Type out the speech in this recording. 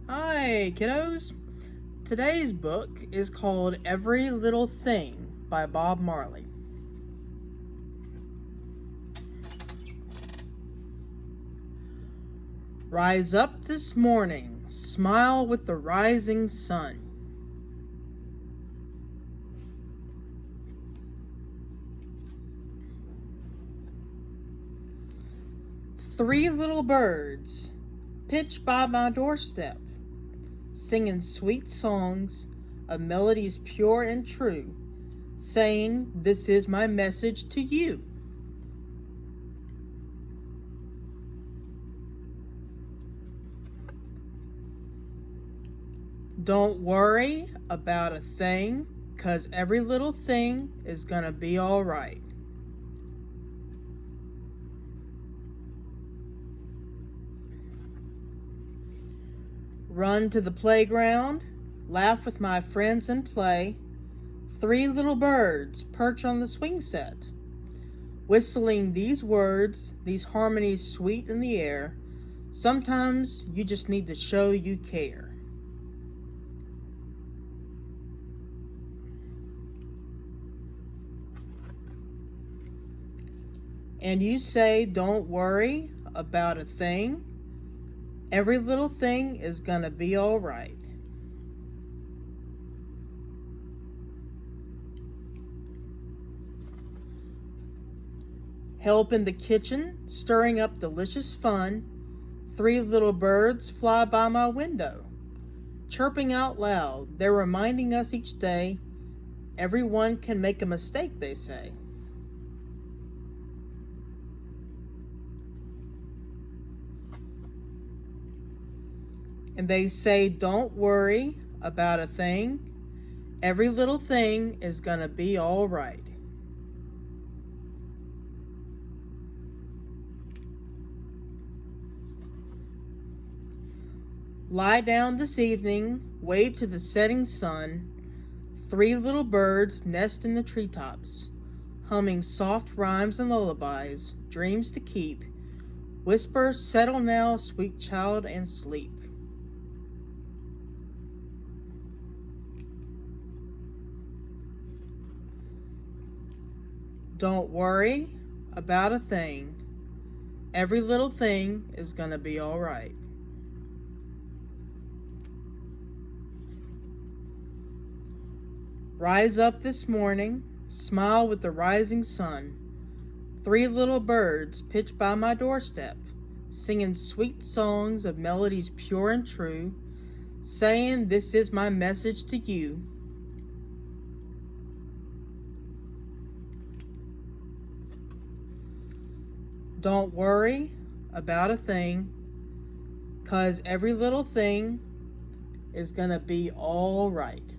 Hi, kiddos. Today's book is called Every Little Thing by Bob Marley. Rise up this morning, smile with the rising sun. Three little birds pitch by my doorstep, singing sweet songs of melodies pure and true, saying, "This is my message to you." Don't worry about a thing, 'cause every little thing is gonna be all right. Run to the playground, laugh with my friends and play. Three little birds perch on the swing set, whistling these words, these harmonies sweet in the air. Sometimes you just need to show you care. And you say, don't worry about a thing. Every little thing is gonna be all right. Help in the kitchen, stirring up delicious fun. Three little birds fly by my window, chirping out loud. They're reminding us each day, everyone can make a mistake, they say. And they say, don't worry about a thing. Every little thing is gonna be all right. Lie down this evening, wave to the setting sun. Three little birds nest in the treetops, humming soft rhymes and lullabies, dreams to keep. Whisper, settle now, sweet child, and sleep. Don't worry about a thing. Every little thing is gonna be all right. Rise up this morning, smile with the rising sun. Three little birds pitch by my doorstep, singing sweet songs of melodies pure and true, saying, this is my message to you. Don't worry about a thing, 'cause every little thing is gonna be all right.